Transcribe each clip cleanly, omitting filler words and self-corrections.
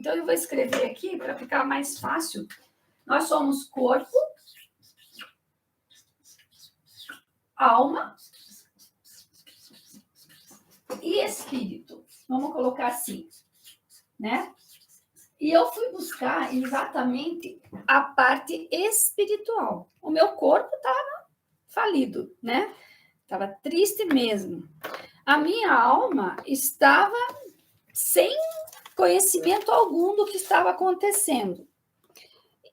Então, eu vou escrever aqui para ficar mais fácil. Nós somos corpo, alma e espírito. Vamos colocar assim, né? E eu fui buscar exatamente a parte espiritual. O meu corpo estava falido, né? Estava triste mesmo. A minha alma estava sem conhecimento algum do que estava acontecendo.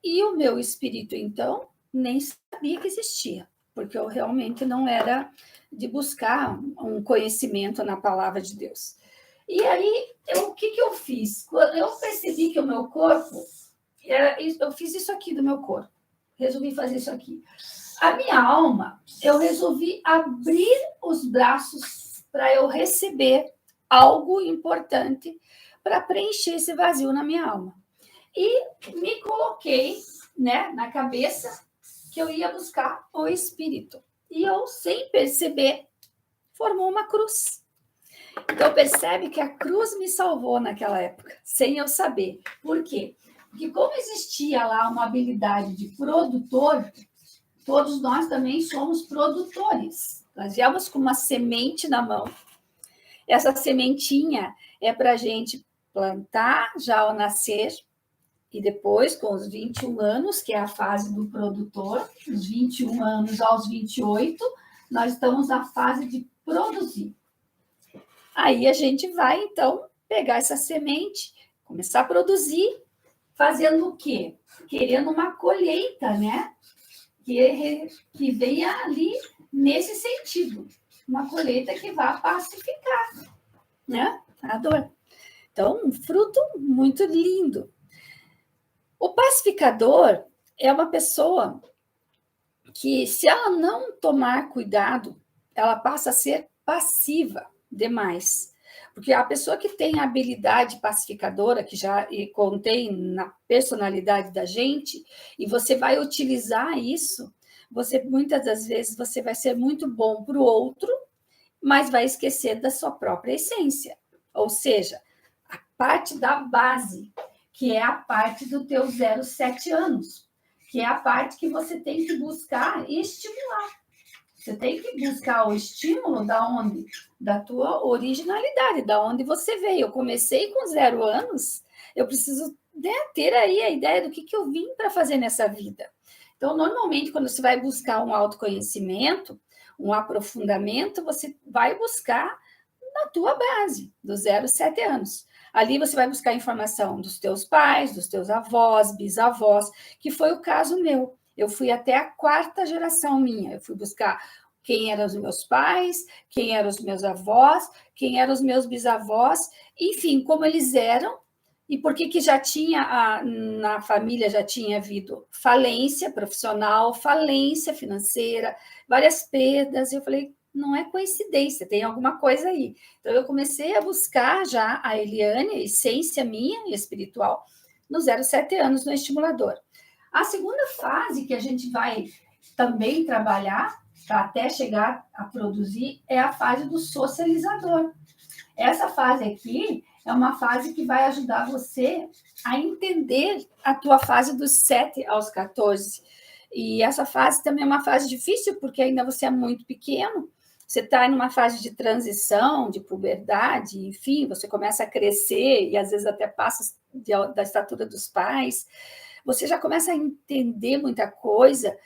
E o meu espírito, então, nem sabia que existia, porque eu realmente não era de buscar um conhecimento na palavra de Deus. E aí, o que eu fiz? Quando eu percebi que o meu corpo, eu fiz isso aqui do meu corpo, resolvi fazer isso aqui. A minha alma, eu resolvi abrir os braços para eu receber algo importante para preencher esse vazio na minha alma. E me coloquei, né, na cabeça que eu ia buscar o Espírito. E eu, sem perceber, formou uma cruz. Então, percebe que a cruz me salvou naquela época, sem eu saber. Por quê? Porque como existia lá uma habilidade de produtor, todos nós também somos produtores. Nós viemos com uma semente na mão. Essa sementinha é para a gente plantar já ao nascer, e depois, com os 21 anos, que é a fase do produtor, dos 21 anos aos 28, nós estamos na fase de produzir. Aí a gente vai, então, pegar essa semente, começar a produzir, fazendo o quê? Querendo uma colheita, né? Que venha ali nesse sentido. Uma colheita que vá pacificar, né? A dor. Então, um fruto muito lindo. O pacificador é uma pessoa que, se ela não tomar cuidado, ela passa a ser passiva demais. Porque a pessoa que tem a habilidade pacificadora, que já contém na personalidade da gente, e você vai utilizar isso, muitas das vezes você vai ser muito bom para o outro, mas vai esquecer da sua própria essência. Ou seja, a parte da base, que é a parte do teu 0,7 anos, que é a parte que você tem que buscar e estimular. Você tem que buscar o estímulo da onde? Da tua originalidade, da onde você veio. Eu comecei com 0 anos, eu preciso, né, ter aí a ideia do que eu vim para fazer nessa vida. Então, normalmente, quando você vai buscar um autoconhecimento, um aprofundamento, você vai buscar na tua base, dos 0 a 7 anos. Ali você vai buscar informação dos teus pais, dos teus avós, bisavós, que foi o caso meu. Eu fui até a 4ª geração minha. Eu fui buscar quem eram os meus pais, quem eram os meus avós, quem eram os meus bisavós, enfim, como eles eram, e por que já tinha, na família já tinha havido falência profissional, falência financeira, várias perdas. Eu falei, não é coincidência, tem alguma coisa aí. Então, eu comecei a buscar já a Eliane, a essência minha e espiritual, no 0,7 anos no estimulador. A segunda fase que a gente vai também trabalhar, para até chegar a produzir, é a fase do socializador. Essa fase aqui é uma fase que vai ajudar você a entender a tua fase dos 7 aos 14. E essa fase também é uma fase difícil, porque ainda você é muito pequeno, você está em uma fase de transição, de puberdade, enfim, você começa a crescer e às vezes até passa da estatura dos pais, você já começa a entender muita coisa,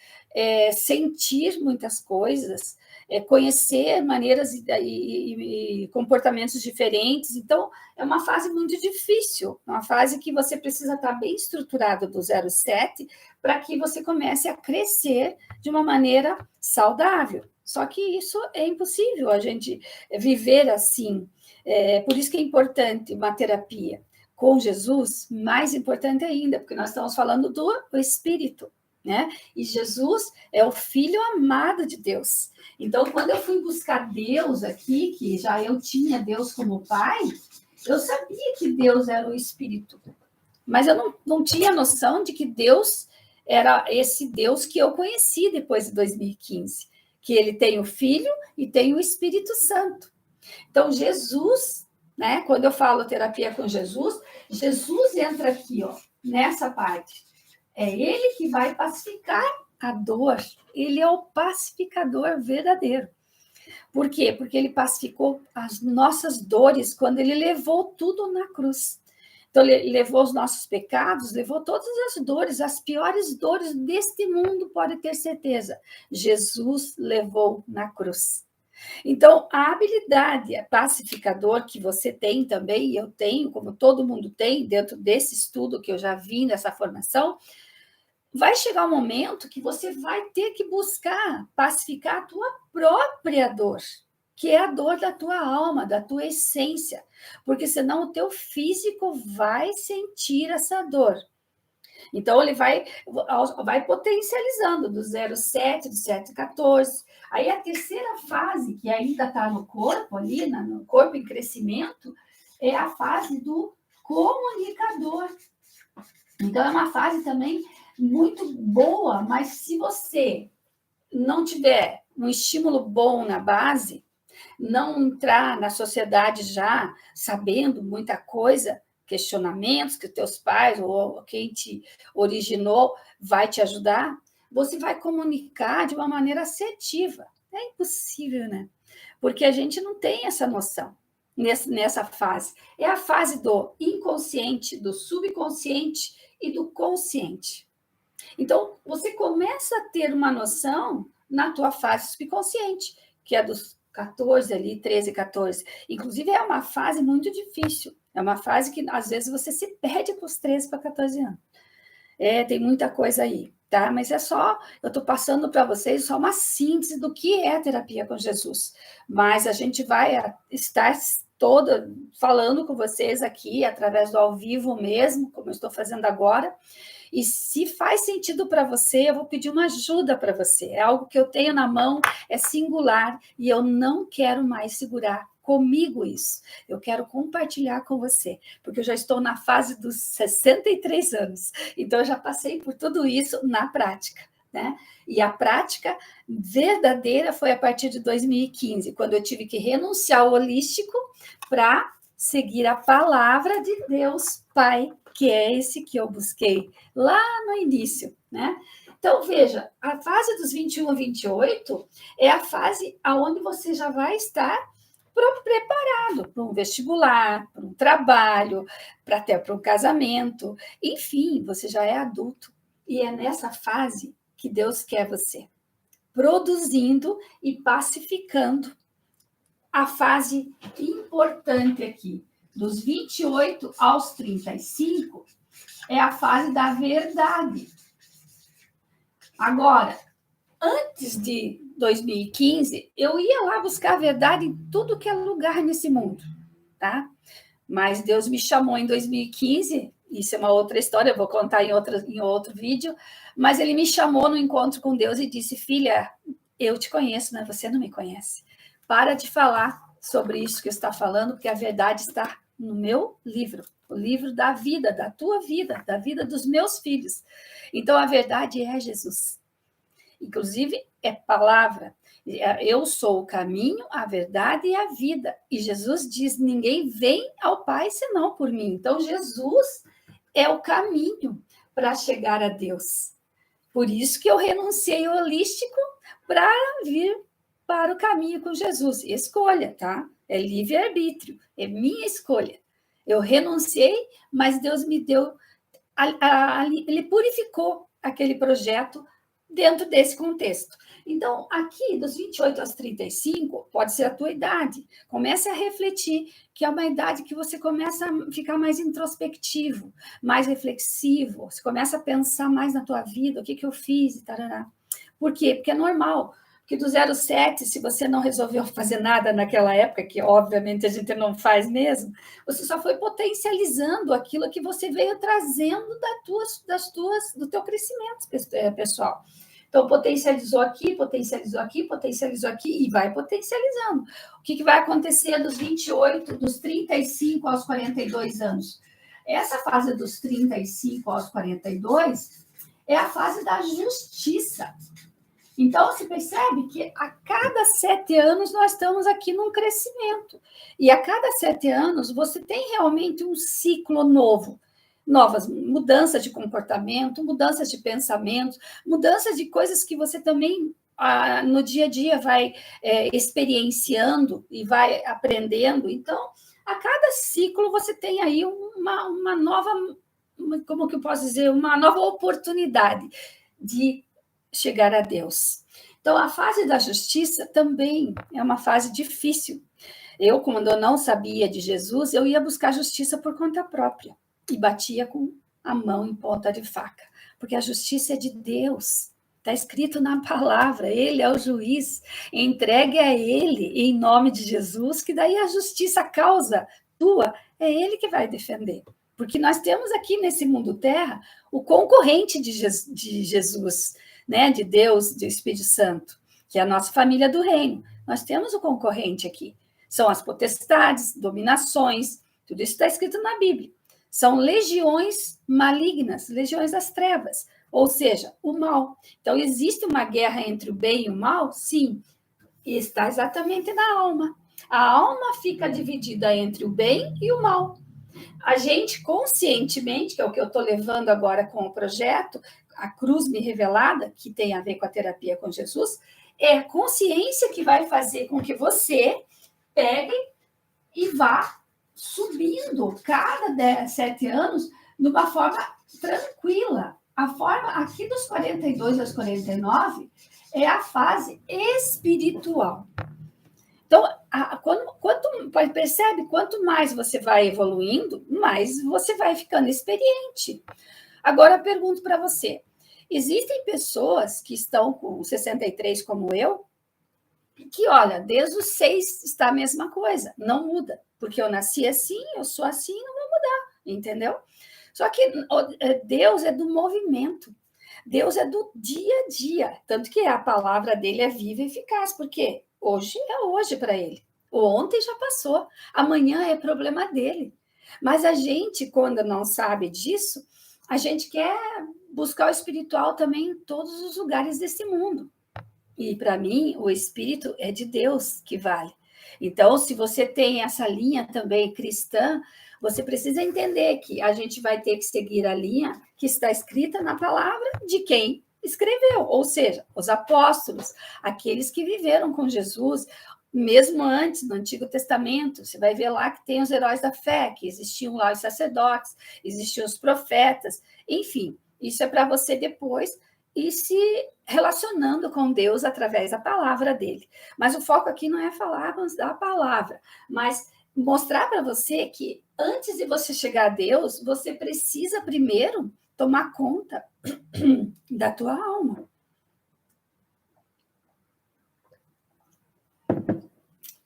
sentir muitas coisas, conhecer maneiras e comportamentos diferentes. Então, é uma fase muito difícil, uma fase que você precisa estar bem estruturado do 0,7 para que você comece a crescer de uma maneira saudável. Só que isso é impossível, a gente viver assim. Por isso que é importante uma terapia. Com Jesus, mais importante ainda, porque nós estamos falando do Espírito, né? E Jesus é o Filho amado de Deus. Então, quando eu fui buscar Deus aqui, que já eu tinha Deus como Pai, eu sabia que Deus era o Espírito, mas eu não tinha noção de que Deus era esse Deus que eu conheci depois de 2015, que ele tem o Filho e tem o Espírito Santo. Então, Jesus né? Quando eu falo terapia com Jesus, Jesus entra aqui, ó, nessa parte. É ele que vai pacificar a dor. Ele é o pacificador verdadeiro. Por quê? Porque ele pacificou as nossas dores quando ele levou tudo na cruz. Então, ele levou os nossos pecados, levou todas as dores, as piores dores deste mundo, pode ter certeza. Jesus levou na cruz. Então, a habilidade pacificador que você tem também, e eu tenho, como todo mundo tem, dentro desse estudo que eu já vi nessa formação, vai chegar um momento que você vai ter que buscar pacificar a tua própria dor, que é a dor da tua alma, da tua essência, porque senão o teu físico vai sentir essa dor. Então, ele vai potencializando do 0,7, do 7,14. Aí, a terceira fase, que ainda está no corpo, ali, no corpo em crescimento, é a fase do comunicador. Então, é uma fase também muito boa, mas se você não tiver um estímulo bom na base, não entrar na sociedade já sabendo muita coisa, questionamentos que teus pais ou quem te originou vai te ajudar, você vai comunicar de uma maneira assertiva. É impossível, né? Porque a gente não tem essa noção nessa fase. É a fase do inconsciente, do subconsciente e do consciente. Então, você começa a ter uma noção na tua fase subconsciente, que é dos 14 ali, 13, 14. Inclusive, é uma fase muito difícil. É uma fase que, às vezes, você se perde com os 13 para 14 anos. Tem muita coisa aí, tá? Mas eu estou passando para vocês só uma síntese do que é a terapia com Jesus. Mas a gente vai estar toda falando com vocês aqui, através do ao vivo mesmo, como eu estou fazendo agora. E se faz sentido para você, eu vou pedir uma ajuda para você. É algo que eu tenho na mão, é singular, e eu não quero mais segurar comigo isso. Eu quero compartilhar com você, porque eu já estou na fase dos 63 anos. Então, eu já passei por tudo isso na prática, né? E a prática verdadeira foi a partir de 2015, quando eu tive que renunciar ao holístico para seguir a palavra de Deus Pai, que é esse que eu busquei lá no início, né? Então, veja, a fase dos 21 a 28 é a fase onde você já vai estar preparado para um vestibular, para um trabalho, até para um casamento. Enfim, você já é adulto. E é nessa fase que Deus quer você, produzindo e pacificando. A fase importante aqui, dos 28 aos 35, é a fase da verdade. Agora, antes de 2015, eu ia lá buscar a verdade em tudo que é lugar nesse mundo, tá? Mas Deus me chamou em 2015, isso é uma outra história, eu vou contar em outro vídeo, mas ele me chamou no encontro com Deus e disse, filha, eu te conheço, mas você não me conhece. Para de falar sobre isso que você está falando, porque a verdade está no meu livro, o livro da vida, da tua vida, da vida dos meus filhos. Então, a verdade é Jesus. Inclusive, é palavra. Eu sou o caminho, a verdade e a vida. E Jesus diz, ninguém vem ao Pai senão por mim. Então, Jesus é o caminho para chegar a Deus. Por isso que eu renunciei ao holístico para vir para o caminho com Jesus. Escolha, tá? É livre-arbítrio, é minha escolha. Eu renunciei, mas Deus me deu... Ele purificou aquele projeto dentro desse contexto. Então, aqui, dos 28 aos 35, pode ser a tua idade. Comece a refletir, que é uma idade que você começa a ficar mais introspectivo, mais reflexivo, você começa a pensar mais na tua vida, o que eu fiz, e tarará. Por quê? Porque é normal. Porque do 0,7, se você não resolveu fazer nada naquela época, que obviamente a gente não faz mesmo, você só foi potencializando aquilo que você veio trazendo do teu crescimento pessoal. Então, potencializou aqui, potencializou aqui, potencializou aqui e vai potencializando. O que vai acontecer dos 28, dos 35 aos 42 anos? Essa fase dos 35 aos 42 é a fase da justiça. Então, se percebe que a cada 7 anos nós estamos aqui num crescimento. E a cada 7 anos você tem realmente um ciclo novo. Novas mudanças de comportamento, mudanças de pensamentos, mudanças de coisas que você também no dia a dia vai experienciando e vai aprendendo. Então, a cada ciclo você tem aí uma nova, como que eu posso dizer, uma nova oportunidade de chegar a Deus. Então, a fase da justiça também é uma fase difícil. Eu, quando eu não sabia de Jesus, eu ia buscar justiça por conta própria e batia com a mão em ponta de faca, porque a justiça é de Deus. Está escrito na palavra, ele é o juiz, entregue a ele em nome de Jesus, que daí a justiça, a causa tua, é ele que vai defender. Porque nós temos aqui nesse mundo terra o concorrente de Jesus, né, de Deus, do Espírito Santo, que é a nossa família do reino. Nós temos o concorrente aqui. São as potestades, dominações, tudo isso está escrito na Bíblia. São legiões malignas, legiões das trevas, ou seja, o mal. Então, existe uma guerra entre o bem e o mal? Sim, e está exatamente na alma. A alma fica dividida entre o bem e o mal. A gente, conscientemente, que é o que eu estou levando agora com o projeto, a cruz me revelada, que tem a ver com a terapia com Jesus, é a consciência que vai fazer com que você pegue e vá subindo cada 7 anos de uma forma tranquila. A forma aqui dos 42 aos 49 é a fase espiritual. Então, percebe, quanto mais você vai evoluindo, mais você vai ficando experiente. Agora, eu pergunto para você, existem pessoas que estão com 63 como eu, que, olha, desde os 6 está a mesma coisa, não muda, porque eu nasci assim, eu sou assim, não vou mudar, entendeu? Só que Deus é do movimento, Deus é do dia a dia, tanto que a palavra dele é viva e eficaz, porque hoje é hoje para ele, o ontem já passou, amanhã é problema dele. Mas a gente, quando não sabe disso, a gente quer buscar o espiritual também em todos os lugares desse mundo. E para mim, o Espírito é de Deus que vale. Então, se você tem essa linha também cristã, você precisa entender que a gente vai ter que seguir a linha que está escrita na palavra de quem escreveu, ou seja, os apóstolos, aqueles que viveram com Jesus, mesmo antes, no Antigo Testamento. Você vai ver lá que tem os heróis da fé, que existiam lá os sacerdotes, existiam os profetas, enfim, isso é para você depois e se relacionando com Deus através da palavra dele. Mas o foco aqui não é falarmos da palavra, mas mostrar para você que antes de você chegar a Deus, você precisa primeiro tomar conta da tua alma.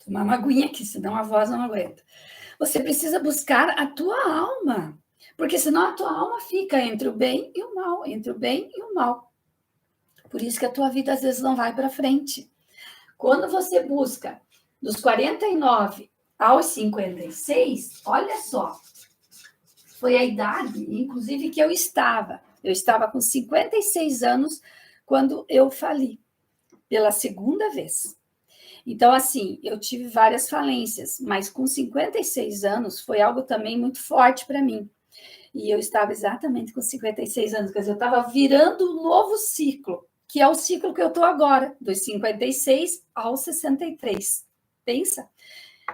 Tomar uma aguinha aqui, senão a voz não aguenta. Você precisa buscar a tua alma, porque senão a tua alma fica entre o bem e o mal, entre o bem e o mal. Por isso que a tua vida às vezes não vai para frente. Quando você busca dos 49 aos 56, olha só, foi a idade, inclusive, que eu estava. Eu estava com 56 anos quando eu fali, pela segunda vez. Então, assim, eu tive várias falências, mas com 56 anos foi algo também muito forte para mim. E eu estava exatamente com 56 anos, quer dizer, eu estava virando um novo ciclo, que é o ciclo que eu estou agora, dos 56 aos 63. Pensa?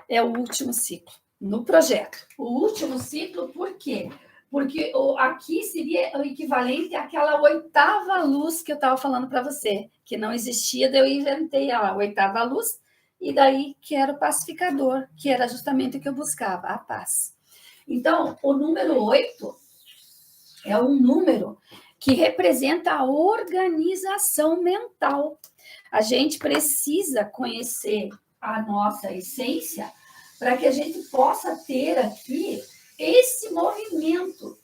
É o último ciclo no projeto. O último ciclo, por quê? Porque aqui seria o equivalente àquela 8ª luz que eu estava falando para você, que não existia, daí eu inventei a 8ª luz, e daí que era o pacificador, que era justamente o que eu buscava, a paz. Então, o número 8 é um número que representa a organização mental. A gente precisa conhecer a nossa essência para que a gente possa ter aqui esse movimento.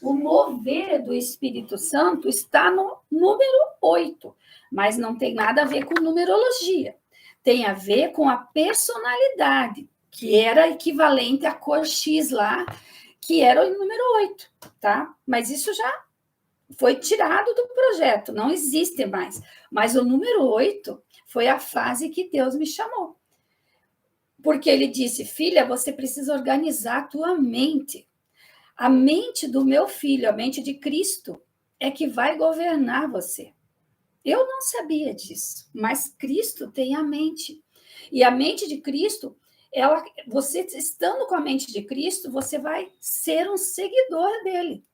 O mover do Espírito Santo está no número 8, mas não tem nada a ver com numerologia. Tem a ver com a personalidade, que era equivalente à cor X lá, que era o número 8, tá? Mas isso já foi tirado do projeto, não existe mais. Mas o número 8 foi a fase que Deus me chamou. Porque ele disse, filha, você precisa organizar a tua mente. A mente do meu filho, a mente de Cristo, é que vai governar você. Eu não sabia disso, mas Cristo tem a mente. E a mente de Cristo, você estando com a mente de Cristo, você vai ser um seguidor dele.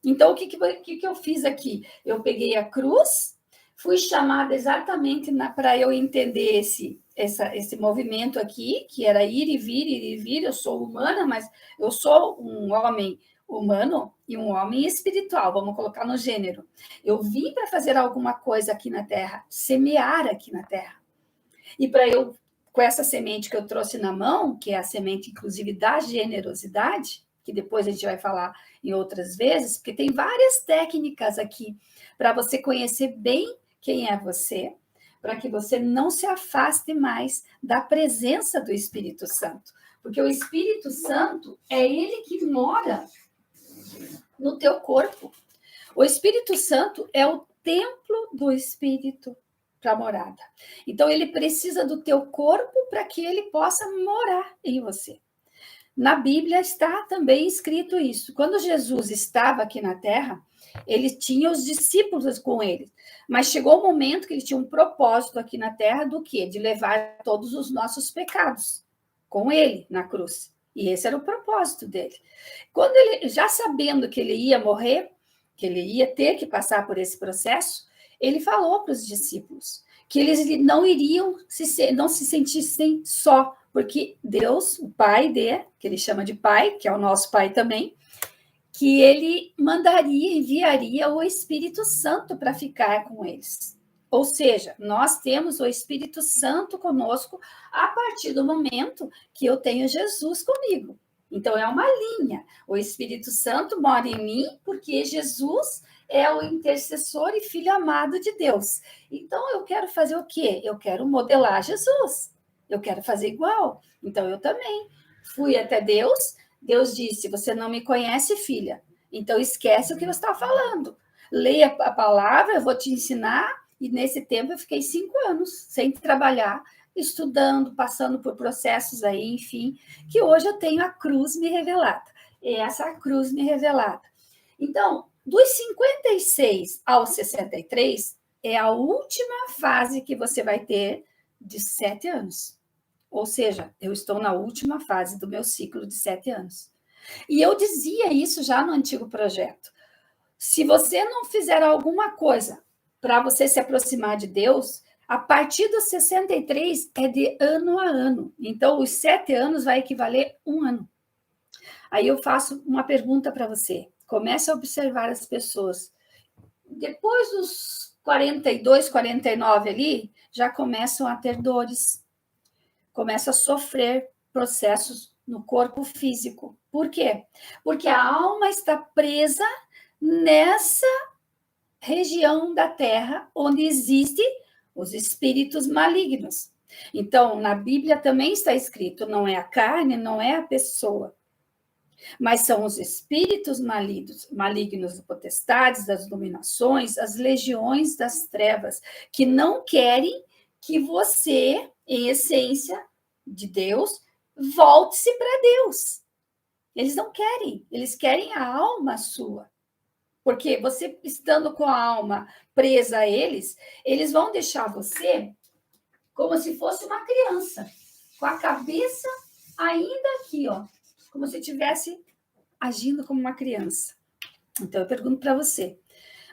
Então, o que eu fiz aqui? Eu peguei a cruz, fui chamada exatamente para eu entender esse movimento aqui, que era ir e vir, ir e vir. Eu sou humana, mas eu sou um homem humano e um homem espiritual, vamos colocar no gênero. Eu vim para fazer alguma coisa aqui na Terra, semear aqui na Terra. E para eu, com essa semente que eu trouxe na mão, que é a semente, inclusive, da generosidade, que depois a gente vai falar em outras vezes, porque tem várias técnicas aqui para você conhecer bem quem é você, para que você não se afaste mais da presença do Espírito Santo. Porque o Espírito Santo é ele que mora no teu corpo. O Espírito Santo é o templo do Espírito para a morada. Então, ele precisa do teu corpo para que ele possa morar em você. Na Bíblia está também escrito isso. Quando Jesus estava aqui na Terra, ele tinha os discípulos com ele. Mas chegou o momento que ele tinha um propósito aqui na Terra do quê? De levar todos os nossos pecados com ele na cruz. E esse era o propósito dele. Quando ele, já sabendo que ele ia morrer, que ele ia ter que passar por esse processo, ele falou para os discípulos que eles não iriam não se sentissem só, porque Deus, o Pai dele, que ele chama de Pai, que é o nosso Pai também, que ele enviaria o Espírito Santo para ficar com eles. Ou seja, nós temos o Espírito Santo conosco a partir do momento que eu tenho Jesus comigo. Então, é uma linha. O Espírito Santo mora em mim porque Jesus é o intercessor e filho amado de Deus. Então, eu quero fazer o quê? Eu quero modelar Jesus. Eu quero fazer igual. Então, eu também fui até Deus. Deus disse, você não me conhece, filha. Então, esquece o que você está falando. Leia a palavra, eu vou te ensinar. E nesse tempo, eu fiquei 5 anos sem trabalhar, estudando, passando por processos aí, enfim, que hoje eu tenho a cruz me revelada. Essa cruz me revelada. Então, dos 56 aos 63, é a última fase que você vai ter de 7 anos. Ou seja, eu estou na última fase do meu ciclo de 7 anos. E eu dizia isso já no antigo projeto. Se você não fizer alguma coisa para você se aproximar de Deus, a partir dos 63 é de ano a ano. Então, os 7 anos vai equivaler 1 ano. Aí eu faço uma pergunta para você. Comece a observar as pessoas. Depois dos 42, 49 ali, já começam a ter dores. Começam a sofrer processos no corpo físico. Por quê? Porque a alma está presa nessa região da Terra onde existem os espíritos malignos. Então, na Bíblia também está escrito, não é a carne, não é a pessoa, mas são os espíritos malignos, potestades, das dominações, as legiões das trevas, que não querem que você, em essência de Deus, volte-se para Deus. Eles não querem, eles querem a alma sua. Porque você estando com a alma presa a eles, eles vão deixar você como se fosse uma criança, com a cabeça ainda aqui, ó, como se estivesse agindo como uma criança. Então, eu pergunto para você,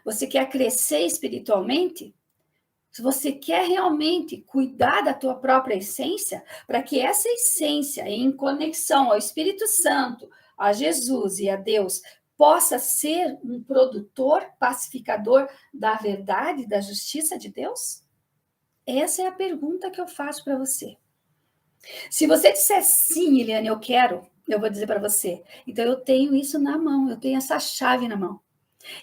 você quer crescer espiritualmente? Se você quer realmente cuidar da tua própria essência, para que essa essência, em conexão ao Espírito Santo, a Jesus e a Deus, possa ser um produtor, pacificador da verdade, da justiça de Deus? Essa é a pergunta que eu faço para você. Se você disser sim, Eliane, eu quero, eu vou dizer para você, então eu tenho isso na mão, eu tenho essa chave na mão.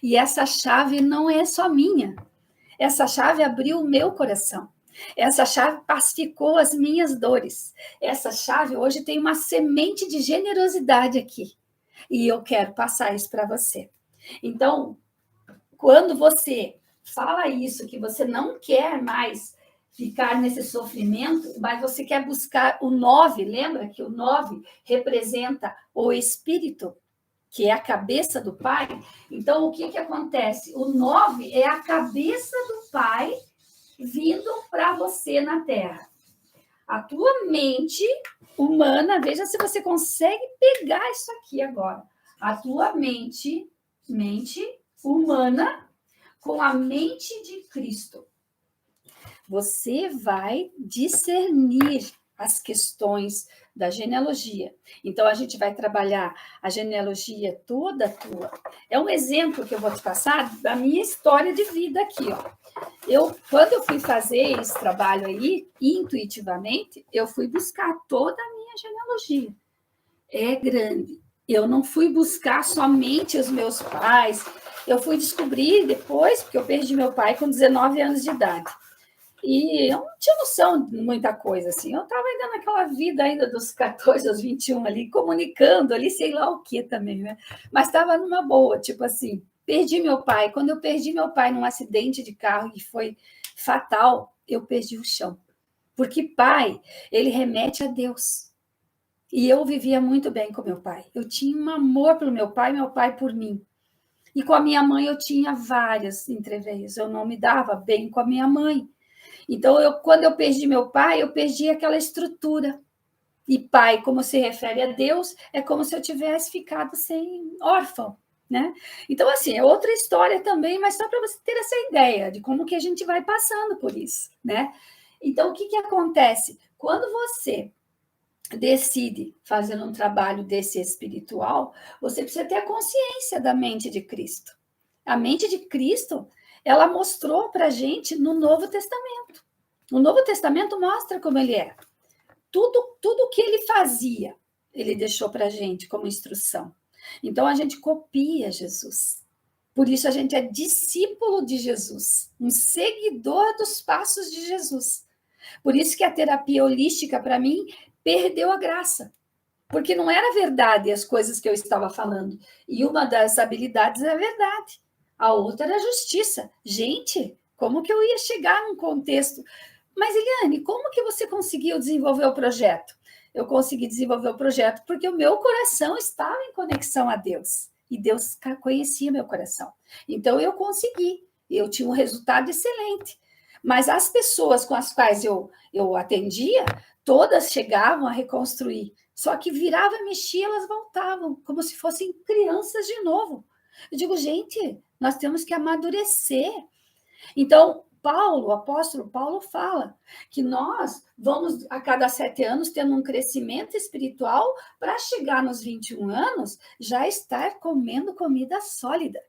E essa chave não é só minha. Essa chave abriu o meu coração. Essa chave pacificou as minhas dores. Essa chave hoje tem uma semente de generosidade aqui. E eu quero passar isso para você. Então, quando você fala isso, que você não quer mais ficar nesse sofrimento, mas você quer buscar o 9, lembra que o 9 representa o espírito, que é a cabeça do Pai? Então, o que acontece? O 9 é a cabeça do Pai vindo para você na Terra. A tua mente humana, veja se você consegue pegar isso aqui agora. A tua mente humana com a mente de Cristo. Você vai discernir as questões da genealogia. Então, a gente vai trabalhar a genealogia toda tua. É um exemplo que eu vou te passar da minha história de vida aqui, ó. Quando eu fui fazer esse trabalho aí, intuitivamente, eu fui buscar toda a minha genealogia. É grande. Eu não fui buscar somente os meus pais, eu fui descobrir depois, porque eu perdi meu pai com 19 anos de idade. E eu não tinha noção de muita coisa, assim. Eu estava ainda naquela vida ainda dos 14 aos 21 ali, comunicando ali, sei lá o que também, né? Mas estava numa boa, tipo assim, perdi meu pai. Quando eu perdi meu pai num acidente de carro que foi fatal, eu perdi o chão. Porque pai, ele remete a Deus. E eu vivia muito bem com meu pai. Eu tinha um amor pelo meu pai por mim. E com a minha mãe eu tinha várias entreveias. Eu não me dava bem com a minha mãe. Então, quando eu perdi meu pai, eu perdi aquela estrutura. E pai, como se refere a Deus, é como se eu tivesse ficado sem órfão, né? Então, assim, é outra história também, mas só para você ter essa ideia de como que a gente vai passando por isso, né? Então, o que acontece? Quando você decide fazer um trabalho desse espiritual, você precisa ter a consciência da mente de Cristo. A mente de Cristo, ela mostrou para a gente no Novo Testamento. O Novo Testamento mostra como ele é. Tudo que ele fazia, ele deixou para a gente como instrução. Então, a gente copia Jesus. Por isso, a gente é discípulo de Jesus, um seguidor dos passos de Jesus. Por isso que a terapia holística, para mim, perdeu a graça. Porque não era verdade as coisas que eu estava falando. E uma das habilidades é a verdade. A outra era a justiça. Gente, como que eu ia chegar num contexto? Mas, Eliane, como que você conseguiu desenvolver o projeto? Eu consegui desenvolver o projeto porque o meu coração estava em conexão a Deus. E Deus conhecia meu coração. Então, eu consegui. Eu tinha um resultado excelente. Mas as pessoas com as quais eu atendia, todas chegavam a reconstruir. Só que virava, mexia, elas voltavam, como se fossem crianças de novo. Eu digo, gente, nós temos que amadurecer. Então, o apóstolo Paulo fala que nós vamos, a cada 7 anos, tendo um crescimento espiritual para chegar nos 21 anos, já estar comendo comida sólida.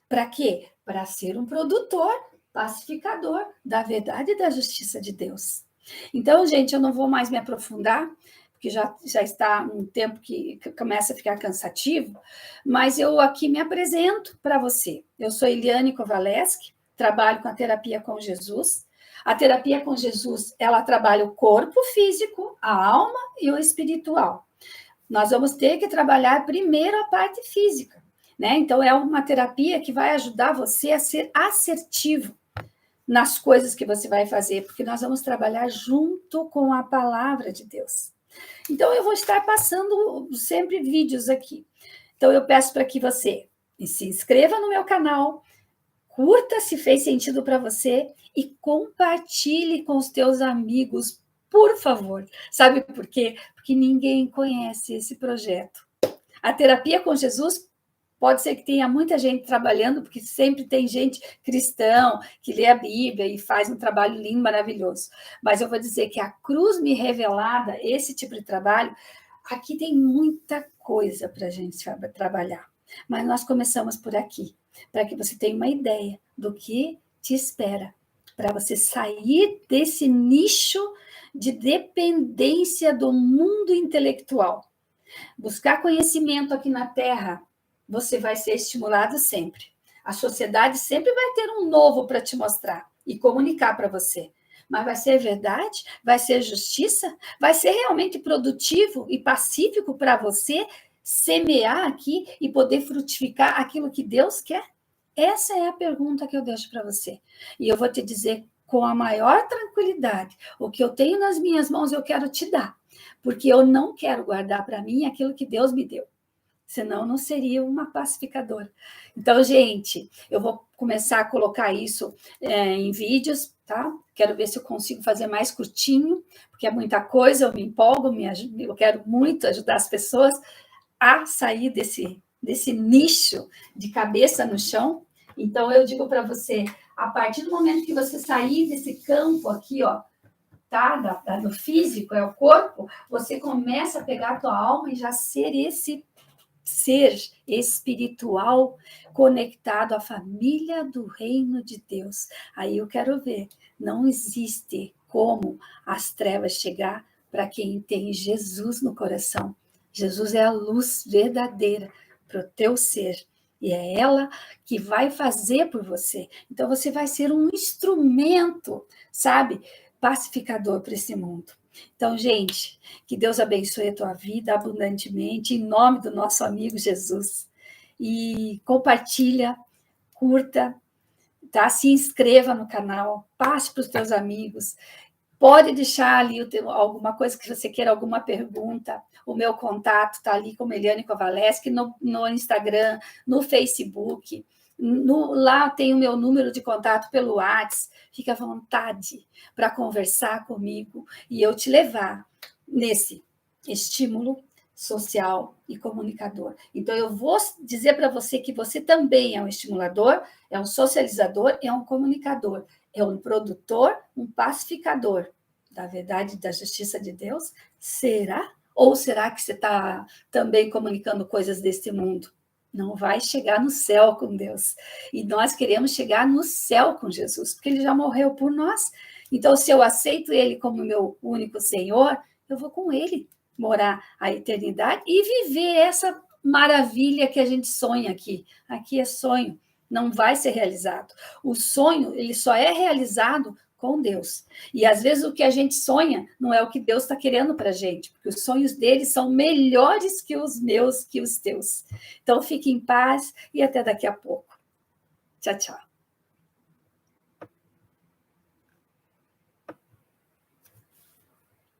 Para quê? Para ser um produtor, pacificador da verdade e da justiça de Deus. Então, gente, eu não vou mais me aprofundar, porque já está um tempo que começa a ficar cansativo, mas eu aqui me apresento para você. Eu sou Eliane Kovaleski, trabalho com a terapia com Jesus. A terapia com Jesus, ela trabalha o corpo físico, a alma e o espiritual. Nós vamos ter que trabalhar primeiro a parte física, né? Então, é uma terapia que vai ajudar você a ser assertivo nas coisas que você vai fazer, porque nós vamos trabalhar junto com a palavra de Deus. Então, eu vou estar passando sempre vídeos aqui. Então, eu peço para que você se inscreva no meu canal, curta se fez sentido para você e compartilhe com os teus amigos, por favor. Sabe por quê? Porque ninguém conhece esse projeto. A terapia com Jesus pode ser que tenha muita gente trabalhando, porque sempre tem gente cristão que lê a Bíblia e faz um trabalho lindo, maravilhoso. Mas eu vou dizer que a cruz me revelada, esse tipo de trabalho, aqui tem muita coisa para a gente trabalhar. Mas nós começamos por aqui, para que você tenha uma ideia do que te espera, para você sair desse nicho de dependência do mundo intelectual. Buscar conhecimento aqui na Terra, você vai ser estimulado sempre. A sociedade sempre vai ter um novo para te mostrar e comunicar para você. Mas vai ser verdade? Vai ser justiça? Vai ser realmente produtivo e pacífico para você semear aqui e poder frutificar aquilo que Deus quer? Essa é a pergunta que eu deixo para você. E eu vou te dizer com a maior tranquilidade: o que eu tenho nas minhas mãos eu quero te dar, porque eu não quero guardar para mim aquilo que Deus me deu. Senão não seria uma pacificadora. Então, gente, eu vou começar a colocar isso em vídeos, tá? Quero ver se eu consigo fazer mais curtinho, porque é muita coisa, eu me empolgo, eu quero muito ajudar as pessoas a sair desse nicho de cabeça no chão. Então, eu digo para você, a partir do momento que você sair desse campo aqui, ó, tá? Do físico, é o corpo, você começa a pegar a tua alma e já ser esse ser espiritual conectado à família do reino de Deus. Aí eu quero ver, não existe como as trevas chegar para quem tem Jesus no coração. Jesus é a luz verdadeira para o teu ser. E é ela que vai fazer por você. Então você vai ser um instrumento, sabe, pacificador para esse mundo. Então, gente, que Deus abençoe a tua vida abundantemente, em nome do nosso amigo Jesus. E compartilha, curta, tá? Se inscreva no canal, passe para os teus amigos. Pode deixar ali alguma coisa que você queira, alguma pergunta. O meu contato está ali como Eliane Kovaleski, no Instagram, no Facebook. Lá tem o meu número de contato pelo WhatsApp. Fique à vontade para conversar comigo e eu te levar nesse estímulo social e comunicador. Então, eu vou dizer para você que você também é um estimulador, é um socializador, é um comunicador, é um produtor, um pacificador da verdade e da justiça de Deus. Será? Ou será que você está também comunicando coisas deste mundo? Não vai chegar no céu com Deus. E nós queremos chegar no céu com Jesus, porque ele já morreu por nós. Então, se eu aceito ele como meu único Senhor, eu vou com ele morar a eternidade e viver essa maravilha que a gente sonha aqui. Aqui é sonho, não vai ser realizado. O sonho, ele só é realizado com Deus. E às vezes o que a gente sonha não é o que Deus está querendo para a gente, porque os sonhos dele são melhores que os meus, que os teus. Então fique em paz e até daqui a pouco. Tchau, tchau.